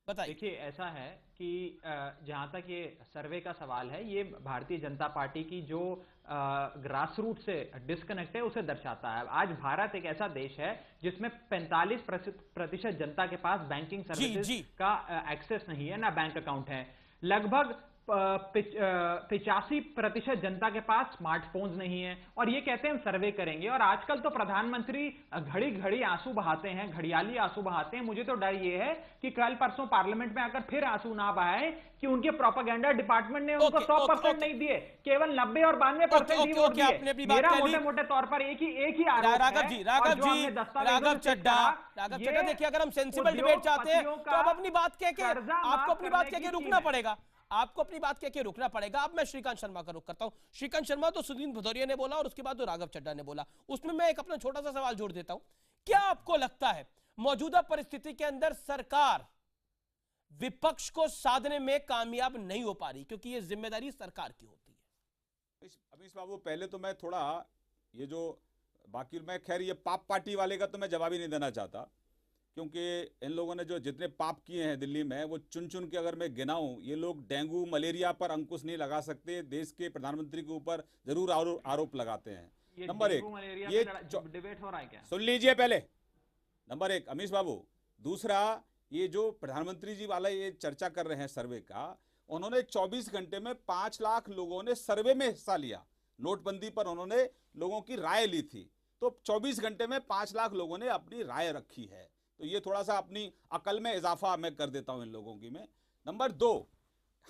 बताइए। देखिए, ऐसा है कि जहां तक ये सर्वे का सवाल है, ये भारतीय जनता पार्टी की जो ग्रास रूट से डिस्कनेक्ट है उसे दर्शाता है। आज भारत एक ऐसा देश है जिसमें 45% जनता के पास बैंकिंग सर्विसेज का एक्सेस नहीं है, ना बैंक अकाउंट है। लगभग 85% जनता के पास स्मार्टफोन्स नहीं है, और ये कहते हैं हम सर्वे करेंगे। और आजकल तो प्रधानमंत्री घड़ी घड़ी आंसू बहाते हैं, घड़ियाली आंसू बहाते हैं। मुझे तो डर ये है कि कल परसों पार्लियामेंट में आकर फिर आंसू ना बहाए कि उनके प्रोपेगेंडा डिपार्टमेंट ने उनको 100% नहीं दिए, केवल 90 और 92% ही वोट दिए। मेरा मोटे मोटे तौर पर एक ही आरोप है। राघव चड्डा, देखिए, अगर हम सेंसिबल डिबेट चाहते हैं तो आप अपनी बात कह के, आपको अपनी बात कह के रुकना पड़ेगा, आपको अपनी बात कह के रुकना पड़ेगा। अब मैं श्रीकांत शर्मा का रुख करता हूं। श्रीकांत शर्मा, तो सुधीन भदौरिया ने बोला और उसके बाद तो राघव चड्डा ने बोला, उसमें मैं एक अपना छोटा सा सवाल जोड़ देता हूं। क्या आपको लगता है मौजूदा परिस्थिति के अंदर सरकार विपक्ष को साधने में कामयाब नहीं हो पा रही, क्योंकि यह जिम्मेदारी सरकार की होती है? अमीश बाबू, पहले तो मैं थोड़ा ये जो बाकी, मैं खैर ये पाप पार्टी वाले का तो मैं जवाब ही नहीं देना चाहता, क्योंकि इन लोगों ने जो जितने पाप किए हैं दिल्ली में, वो चुन चुन के अगर मैं गिनाऊं, ये लोग डेंगू मलेरिया पर अंकुश नहीं लगा सकते, देश के प्रधानमंत्री के ऊपर जरूर आरोप लगाते हैं। नंबर 1, ये डिबेट हो रहा है क्या? सुन लीजिए पहले। नंबर 1 अमीश बाबू। दूसरा, ये जो प्रधानमंत्री जी वाला ये चर्चा कर रहे हैं सर्वे का, उन्होंने 24 घंटे में 5 लाख लोगों ने सर्वे में हिस्सा लिया। नोटबंदी पर उन्होंने लोगों की राय ली थी, तो 24 घंटे में 5 लाख लोगों ने अपनी राय रखी है। तो ये थोड़ा सा अपनी अकल में इजाफा मैं कर देता हूं इन लोगों की में। नंबर 2,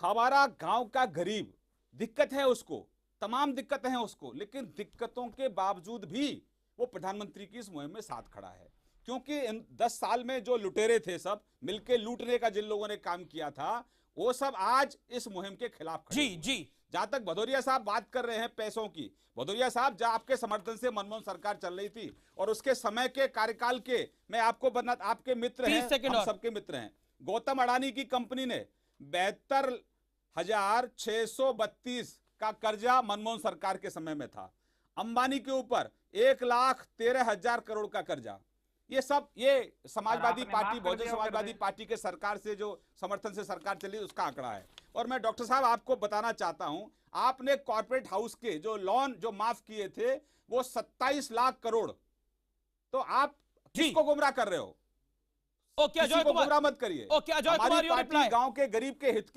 हमारा गांव का गरीब दिक्कत है उसको, तमाम दिक्कतें हैं उसको, लेकिन दिक्कतों के बावजूद भी वो प्रधानमंत्री की इस मुहिम में साथ खड़ा है। क्योंकि इन 10 साल में जो लुटेरे थे सब मिलके लूटने का जिन लोगों ने काम किया था, वो सब आज इस मुहिम के खिलाफ खड़े हुए। जी। जहां तक भदौरिया साहब बात कर रहे हैं पैसों की, भदौरिया साहब जहां आपके समर्थन से मनमोहन सरकार चल रही थी और उसके समय के कार्यकाल के, मैं आपको बता, आपके मित्र हैं, हम सबके मित्र हैं, गौतम अडानी की कंपनी ने 72,632 का कर्जा मनमोहन सरकार के समय में था। अंबानी के ऊपर 1,13,000 करोड़ का कर्जा। ये सब ये समाजवादी पार्टी, बहुजन समाजवादी पार्टी के सरकार से जो समर्थन से सरकार चली उसका आंकड़ा है। और मैं डॉक्टर साहब आपको बताना चाहता हूं, आपने कॉर्पोरेट हाउस के जो लोन जो माफ किए थे वो 27 लाख करोड़, तो आप किसको गुमराह कर रहे हो? किसी को गुमराह मत करिए। हमारी पार्टी गांव के गरीब के हित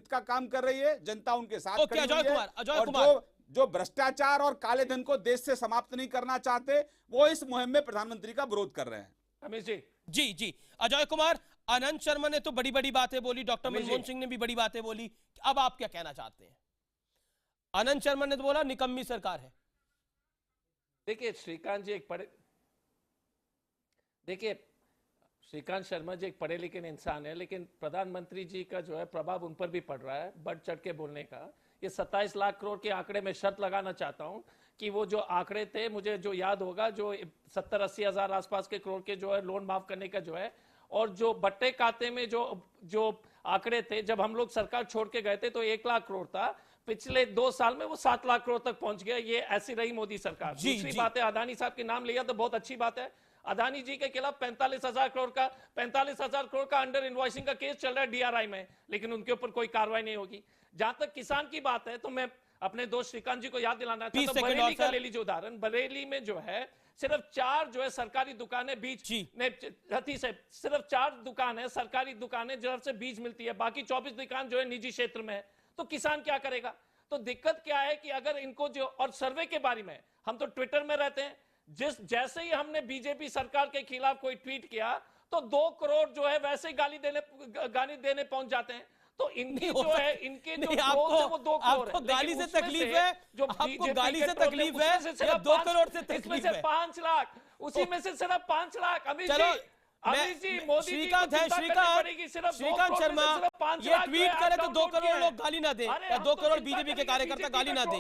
का काम कर रही है, जनता उनके साथ खड़ी हुई है, और जो भ्रष्टाचार और काले धन को देश से समाप्त नहीं करना चाहते वो इस मुहिम में प्रधानमंत्री का विरोध कर रहे हैं। अमित जी जी अजय कुमार, आनंद शर्मा ने तो बड़ी बड़ी बातें बोली, डॉक्टर मनमोहन सिंह ने भी बड़ी बातें बोली, अब आप क्या कहना चाहते हैं? आनंद शर्मा ने तो बोला निकम्मी सरकार है। देखिए श्रीकांत शर्मा जी एक पढ़े लिखे इंसान है, लेकिन प्रधानमंत्री जी का जो है प्रभाव उन पर भी पड़ रहा है, बढ़ चढ़ के बोलने का। ये 27 लाख करोड़ के आंकड़े में शर्त लगाना चाहता हूं कि वो जो आंकड़े थे, मुझे जो याद होगा, जो 70-80 हजार आसपास के करोड़ के जो है लोन माफ करने का जो है, और जो बट्टे खाते में जो आंकड़े थे, जब हम लोग सरकार छोड़ के गए थे तो 1 लाख करोड़ था, पिछले 2 साल में वो 7 लाख करोड़ तक पहुंच गया। ये ऐसी रही मोदी सरकार। दूसरी बात है, अदानी साहब के नाम लिया तो बहुत अच्छी बात है। अदानी जी के खिलाफ 45,000 करोड़ का अंडर इनवॉइसिंग का केस चल रहा है DRI में, लेकिन उनके ऊपर कोई कार्रवाई नहीं होगी। जहां तक किसान की बात है तो मैं अपने दोस्त श्रीकांत जी को याद दिलाना चाहता हूं, बरेली का ले लीजिए उदाहरण। बरेली में जो है सिर्फ 4 जो है सरकारी दुकानें बीज से सिर्फ 4 दुकान है सरकारी दुकानें जहां से बीज मिलती है, बाकी 24 दुकान जो है निजी क्षेत्र में है। तो किसान क्या करेगा? तो दिक्कत क्या है कि अगर इनको जो, और सर्वे के बारे में हम तो ट्विटर में रहते हैं, जैसे ही हमने बीजेपी सरकार के खिलाफ कोई ट्वीट किया तो 2 करोड़ जो है वैसे ही गाली देने पहुंच जाते हैं। तो इनकी जो है, इनके जो वो 2 करोड़ आपको गाली से तकलीफ है, जो आपको गाली से तकलीफ है या 2 करोड़ से तकलीफ है? 5 लाख, उसी में से सिर्फ 5 लाख। अमित जी, मोदी श्रीकांत है, श्रीकांत शर्मा ये ट्वीट करे तो 2 करोड़ लोग गाली ना दे, या 2 करोड़ बीजेपी के कार्यकर्ता गाली ना दे,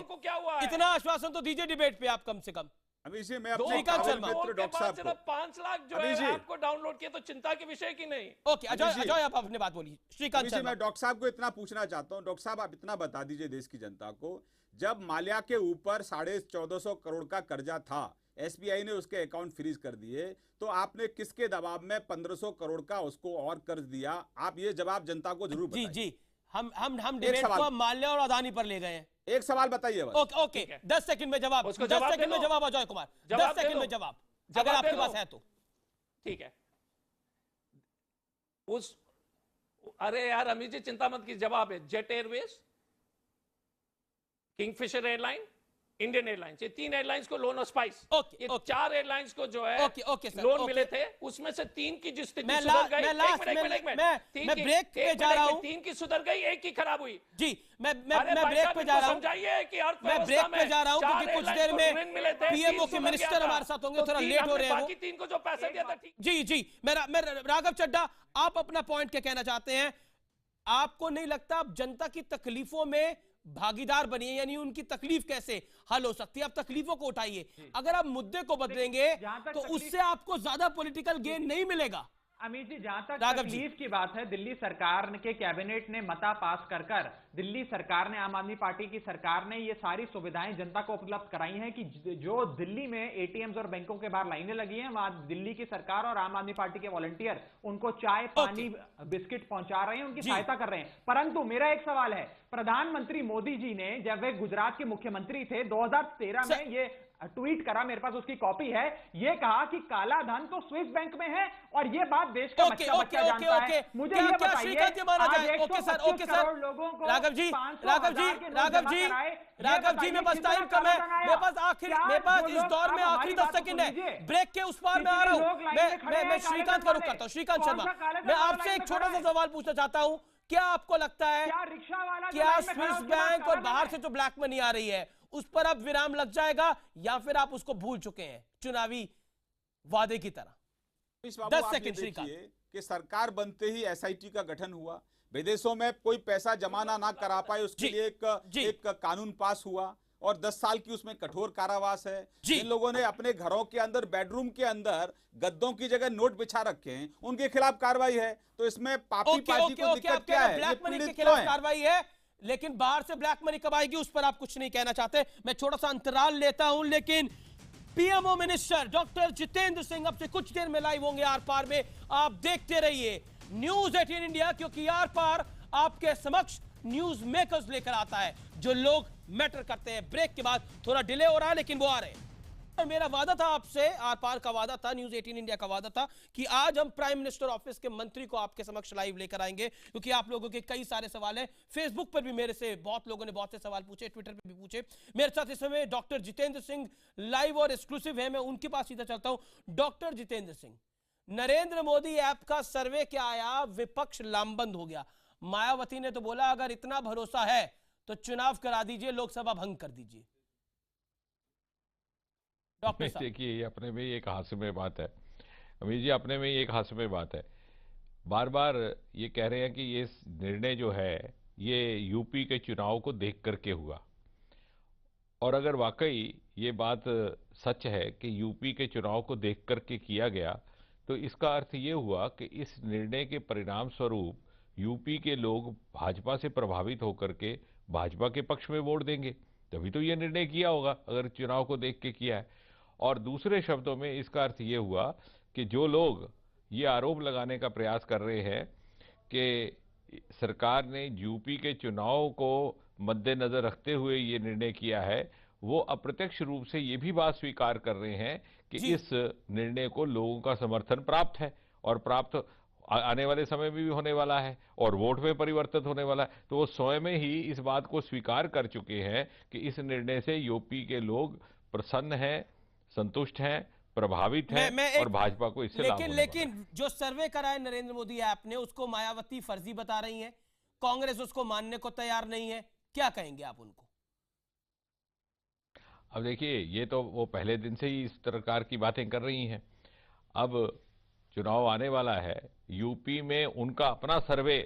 इतना आश्वासन तो दीजिए डिबेट पे आप कम से कम। अभी जी मैं अपने मित्र डॉक्टर साहब को 5 लाख जो है आपको डाउनलोड किया तो चिंता के विषय की नहीं। ओके अजय आप अपनी बात बोलिए। श्रीकांत जी, मैं डॉक्टर साहब को इतना पूछना चाहता हूं, डॉक्टर साहब आप इतना बता दीजिए देश की जनता को, जब माल्या के ऊपर 1450 करोड़ का कर्जा था, SBI ने उसके अकाउंट फ्रीज कर दिए, तो आपने किसके दबाव में 1500 करोड़ का उसको और कर्ज दिया? आप ये जवाब जनता को जरूर बताइए। जी हम डिबेट को माल्या और अदानी पर ले गए हैं। एक सवाल बताइए बस। ओके 10 सेकंड में जवाब, 10 सेकंड में जवाब अजय कुमार, 10 सेकंड में जवाब अगर आपके पास है तो। ठीक है। अरे यार अमित जी चिंता मत कीजिए, जवाब है jet Airways, Kingfisher airline, Indian airlines, ये 3 एयरलाइंस को लोन और स्पाइस, ये 4 एयरलाइंस को जो है लोन मिले थे, उसमें से 3 की जो स्थिति सुधर गई, मैं ब्रेक पे जा रहा हूं, 3 की सुधर गई, 1 की खराब हुई। जी मैं ब्रेक पे जा रहा हूं, समझाइए कि मैं ब्रेक पे जा रहा हूं क्योंकि कुछ देर में पीएमओ के मिनिस्टर हमारे साथ होंगे, थोड़ा लेट हो रहे हैं। बाकी 3 को जो पैसा दिया था। जी मैं राघव चड्ढा, आप अपना पॉइंट क्या कहना चाहते हैं? आपको नहीं लगता अब जनता की तकलीफों में भागीदार बनिए, यानी उनकी तकलीफ कैसे हल हो सकती है? आप तकलीफों को उठाइए, अगर आप मुद्दे को बदलेंगे तो उससे आपको ज्यादा पॉलिटिकल गेन नहीं मिलेगा। अमित जी, जहां तक तकलीफ की बात है, दिल्ली सरकार के कैबिनेट ने मता पास कर दिल्ली सरकार ने, आम आदमी पार्टी की सरकार ने ये सारी सुविधाएं जनता को उपलब्ध कराई हैं कि जो दिल्ली में एटीएम्स और बैंकों के बाहर लाइनें लगी हैं, वहां दिल्ली की सरकार और आम आदमी पार्टी के वॉलंटियर उनको चाय पानी बिस्किट पहुंचा रहे हैं, उनकी सहायता कर रहे हैं। परंतु मेरा एक सवाल है, प्रधानमंत्री मोदी जी ने जब वे गुजरात के मुख्यमंत्री थे 2013 में ये ट्वीट करा, मेरे पास उसकी कॉपी है, ये कहा कि काला धन तो स्विस बैंक में है और ये बात देश का बच्चा जानता है। मुझे ये बताइए, करोड़ लोगों को राघव जी मेरे पास टाइम कम है, मेरे पास इस दौर में आखिरी 10 सेकंड है, ब्रेक के उस पार में आ रहा हूं। मैं श्रीकांत का रुख करता हूं। श्रीकांत शर्मा, मैं आपसे एक छोटा सा सवाल पूछना चाहता हूं, क्या आपको लगता है क्या स्विस बैंक और बाहर से जो ब्लैक मनी आ रही है उस पर अब विराम लग जाएगा या फिर आप उसको भूल चुके हैं चुनावी वादे की तरह? 10 सेकंड श्रीकांत। कि सरकार बनते ही एसआईटी का गठन हुआ, विदेशों में कोई पैसा जमा ना करा पाए उसके लिए एक कानून पास हुआ और 10 साल की उसमें कठोर कारावास है। जिन लोगों ने अपने घरों के अंदर बेडरूम के अंदर गद्दों की जगह नोट बिछा रखे हैं उनके खिलाफ कार्रवाई है। तो इसमें पार्टी को दिक्कत क्या है? ब्लैक मनी के खिलाफ कार्रवाई है, लेकिन बाहर से ब्लैक मनी कब आएगी उस पर आप कुछ नहीं कहना चाहते। मैं छोटा सा अंतराल लेता हूं, लेकिन PMO minister doctor Jitendra Singh अब से कुछ देर में लाइव होंगे आर पार में। आप देखते रहिए न्यूज 18 इंडिया, क्योंकि आर पार आपके समक्ष न्यूज मेकर्स लेकर आता है, जो लोग मैटर करते हैं। ब्रेक के बाद थोड़ा डिले हो रहा है, लेकिन वो आ रहे हैं। मेरा वादा था आपसे, आर पार का वादा था, न्यूज 18 इंडिया का वादा था कि आज हम प्राइम मिनिस्टर ऑफिस के मंत्री को आपके समक्ष लाइव लेकर आएंगे, क्योंकि आप लोगों के कई सारे सवाल हैं। फेसबुक पर भी मेरे से बहुत लोगों ने बहुत से सवाल पूछे, ट्विटर पर भी पूछे। मेरे साथ इस समय डॉक्टर जितेंद्र सिंह लाइव और एक्सक्लूसिव है, मैं उनके पास सीधा चलता हूं। डॉक्टर जितेंद्र सिंह, नरेंद्र मोदी ऐप का सर्वे क्या आया? विपक्ष लामबंद हो गया। मायावती ने तो बोला अगर इतना भरोसा है तो चुनाव करा दीजिए, लोकसभा भंग कर दीजिए। डॉक्टर साहब देखिए, ये अपने में ही एक हास्यमय बात है अमीर जी, अपने में ही एक हास्यमय बात है। बार बार ये कह रहे हैं कि ये निर्णय जो है ये यूपी के चुनाव को देख करके हुआ, और अगर वाकई ये बात सच है कि यूपी के चुनाव को देख करके किया गया, तो इसका अर्थ ये हुआ कि इस निर्णय के परिणाम स्वरूप यूपी के लोग भाजपा से प्रभावित होकर के भाजपा के पक्ष में वोट देंगे, तभी तो ये निर्णय किया होगा अगर चुनाव को देख के किया है। और दूसरे शब्दों में इसका अर्थ ये हुआ कि जो लोग ये आरोप लगाने का प्रयास कर रहे हैं कि सरकार ने यूपी के चुनाव को मद्देनजर रखते हुए ये निर्णय किया है, वो अप्रत्यक्ष रूप से ये भी बात स्वीकार कर रहे हैं कि इस निर्णय को लोगों का समर्थन प्राप्त है और प्राप्त आने वाले समय में भी होने वाला है और वोट में परिवर्तित होने वाला है। तो वो स्वयं ही इस बात को स्वीकार कर चुके हैं कि इस निर्णय से यूपी के लोग प्रसन्न हैं, संतुष्ट हैं, प्रभावित हैं और भाजपा को इससे लाभ होने वाला है। लेकिन जो सर्वे कराए नरेंद्र मोदी ऐप ने, उसको मायावती फर्जी बता रही है, कांग्रेस उसको मानने को तैयार नहीं है। क्या कहेंगे आप उनको? अब देखिए, ये तो वो पहले दिन से ही इस प्रकार की बातें कर रही हैं। अब चुनाव आने वाला है, यूपी में उनका अपना सर्वे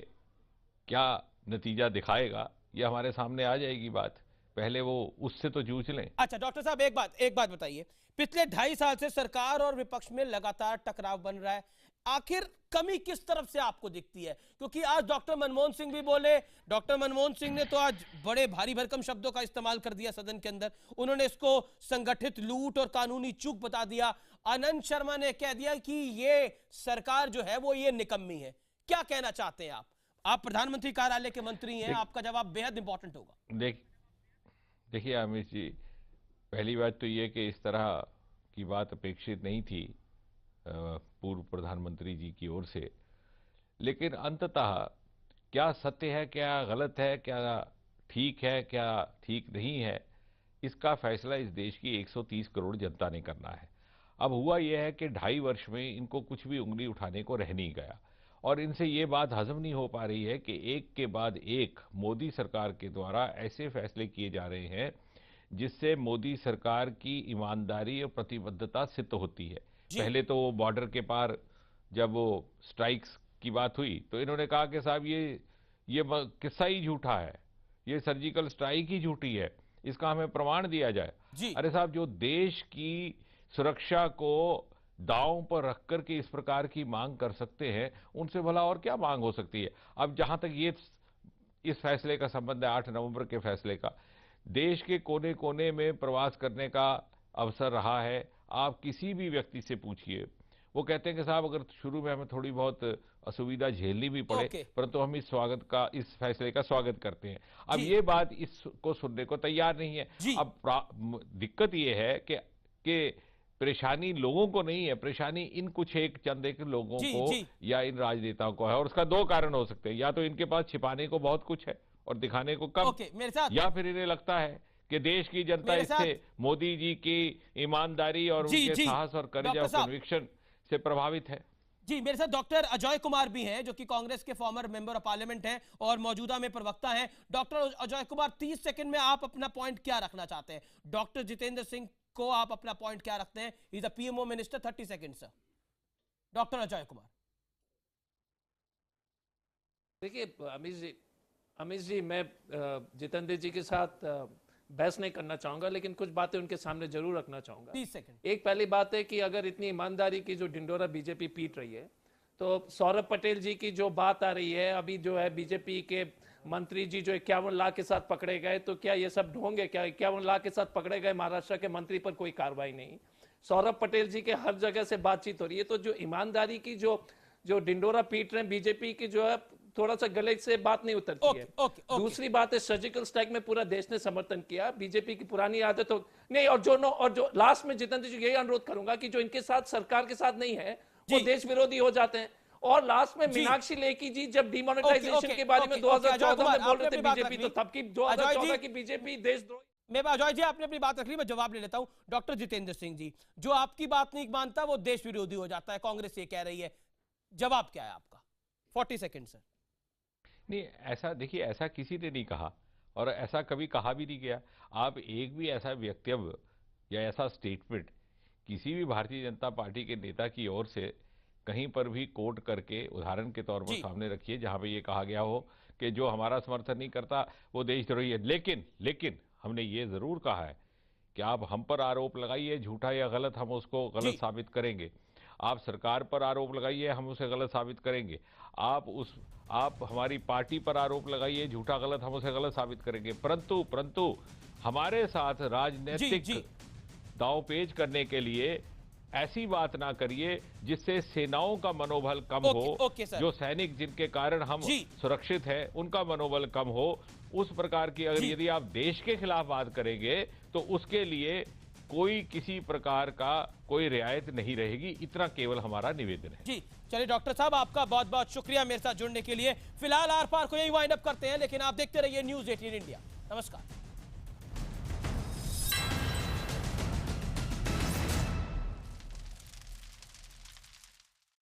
क्या नतीजा दिखाएगा ये हमारे सामने आ जाएगी बात। पहले वो उससे तो जूझ लें। अच्छा डॉक्टर साहब, एक बात बताइए, पिछले 2.5 साल से सरकार और विपक्ष में लगातार टकराव बन रहा है, आखिर कमी किस तरफ से आपको दिखती है? क्योंकि आज डॉक्टर मनमोहन सिंह भी बोले, डॉक्टर मनमोहन सिंह ने तो आज बड़े भारी भरकम शब्दों का इस्तेमाल कर दिया सदन के अंदर। उन्होंने इसको संगठित लूट और कानूनी चूक बता दिया। आनंद शर्मा ने कह दिया कि ये सरकार जो है वो ये निकम्मी है। क्या कहना चाहते हैं आप प्रधानमंत्री कार्यालय के मंत्री हैं, आपका जवाब बेहद इंपॉर्टेंट होगा। देखिए अमित जी, पहली बात तो ये कि इस तरह की बात अपेक्षित नहीं थी पूर्व प्रधानमंत्री जी की ओर से, लेकिन अंततः क्या सत्य है, क्या गलत है, क्या ठीक है, क्या ठीक नहीं है, इसका फैसला इस देश की 130 करोड़ जनता ने करना है। अब हुआ यह है कि 2.5 वर्ष में इनको कुछ भी उंगली उठाने को रह नहीं गया और इनसे ये बात हजम नहीं हो पा रही है कि एक के बाद एक मोदी सरकार के द्वारा ऐसे फैसले किए जा रहे हैं जिससे मोदी सरकार की ईमानदारी और प्रतिबद्धता सिद्ध होती है। पहले तो वो बॉर्डर के पार जब वो स्ट्राइक्स की बात हुई तो इन्होंने कहा कि साहब ये किस्सा ही झूठा है, ये सर्जिकल स्ट्राइक ही झूठी है, इसका हमें प्रमाण दिया जाए। अरे साहब, जो देश की सुरक्षा को दांव पर रख करके इस प्रकार की मांग कर सकते हैं, उनसे भला और क्या मांग हो सकती है। अब जहां तक ये इस फैसले का संबंध है, 8 नवंबर के फैसले का, देश के कोने कोने में प्रवास करने का अवसर रहा है। आप किसी भी व्यक्ति से पूछिए, वो कहते हैं कि साहब अगर शुरू में हमें थोड़ी बहुत असुविधा झेलनी भी पड़े, परंतु हम इस फैसले का स्वागत करते हैं। अब ये बात इसको सुनने को तैयार नहीं है। अब दिक्कत ये है कि परेशानी लोगों को नहीं है, परेशानी इन कुछ एक चंद एक लोगों को या इन राजनेताओं को है, और उसका 2 कारण हो सकते हैं। या तो इनके पास छिपाने को बहुत कुछ है और दिखाने को कम, या फिर इन्हें लगता है कि देश की जनता इससे मोदी जी की ईमानदारी और उनके साहस और करेज और कन्विक्शन से प्रभावित है। जी, मेरे साथ डॉक्टर अजय कुमार भी हैं जो कि कांग्रेस के फॉर्मर मेंबर ऑफ पार्लियामेंट हैं और मौजूदा में प्रवक्ता हैं। डॉक्टर अजय कुमार, 30 सेकंड में आप अपना पॉइंट क्या रखना चाहते हैं? डॉक्टर जितेंद्र सिंह को आप अपना पॉइंट क्या रखते हैं? Is a PMO minister. 30 second sir. Doctor Ajay Kumar. देखिए अमित जी, मैं जितेंद्र जी के साथ बहस नहीं करना चाहूंगा, लेकिन कुछ बातें उनके सामने जरूर रखना चाहूंगा। 30 सेकंड। एक पहली बात है कि अगर इतनी ईमानदारी की जो ढिंडोरा बीजेपी पीट रही है, तो सौरभ पटेल जी की जो बात आ रही है, अभी जो है बीजेपी के मंत्री जी जो 51 लाख के साथ पकड़े गए, तो क्या ये सब ढोंग है? क्या 51 लाख के साथ पकड़े गए महाराष्ट्र के मंत्री पर कोई कार्रवाई नहीं? सौरभ पटेल जी के हर जगह से बातचीत हो रही है। तो जो ईमानदारी की जो ढिंडोरा पीट रहे हैं बीजेपी की, जो है थोड़ा सा गले से बात नहीं उतरती है। दूसरी बात है, सर्जिकल स्ट्राइक में पूरा देश ने समर्थन किया। बीजेपी की पुरानी आदत हो नहीं, और जो लास्ट में जितेंद्र जी यही अनुरोध करूंगा कि जो इनके साथ सरकार के साथ नहीं है वो देश विरोधी हो जाते हैं। और लास्ट में मीनाक्षी लेखी जी जब डिमोनेटाइजेशन के बारे में 2014 में बोल रहे थे बीजेपी, तो तब की 2014 की बीजेपी देशद्रोही। मैं अजय जी, आपने अपनी बात रख ली, मैं जवाब ले लेता हूं। डॉक्टर जितेंद्र सिंह जी, जो आपकी बात नहीं मानता वो देश विरोधी हो जाता है, कांग्रेस ये कह रही है, जवाब क्या है आपका? 40 सेकंड सर। नहीं, ऐसा देखिए, ऐसा किसी ने नहीं कहा और ऐसा कभी कहा भी नहीं गया। आप एक भी ऐसा वक्तव्य या ऐसा स्टेटमेंट किसी भी भारतीय जनता पार्टी के नेता की ओर से कहीं पर भी कोट करके उदाहरण के तौर पर सामने रखिए जहां पे ये कहा गया हो कि जो हमारा समर्थन नहीं करता वो देशद्रोही है। लेकिन हमने ये जरूर कहा है कि आप हम पर आरोप लगाइए झूठा या गलत, हम उसको गलत साबित करेंगे। आप सरकार पर आरोप लगाइए, हम उसे गलत साबित करेंगे। आप हमारी पार्टी पर आरोप लगाइए झूठा गलत, हम उसे गलत साबित करेंगे। परंतु हमारे साथ राजनीतिक दांवपेच करने के लिए ऐसी बात ना करिए जिससे सेनाओं का मनोबल कम हो, जो सैनिक जिनके कारण हम सुरक्षित हैं उनका मनोबल कम हो। उस प्रकार की अगर यदि आप देश के खिलाफ बात करेंगे तो उसके लिए कोई किसी प्रकार का कोई रियायत नहीं रहेगी। इतना केवल हमारा निवेदन है। जी चलिए डॉक्टर साहब, आपका बहुत बहुत शुक्रिया मेरे साथ जुड़ने के लिए। फिलहाल आर पार को यही वाइंड अप करते हैं, लेकिन आप देखते रहिए न्यूज़ 18 इंडिया। नमस्कार।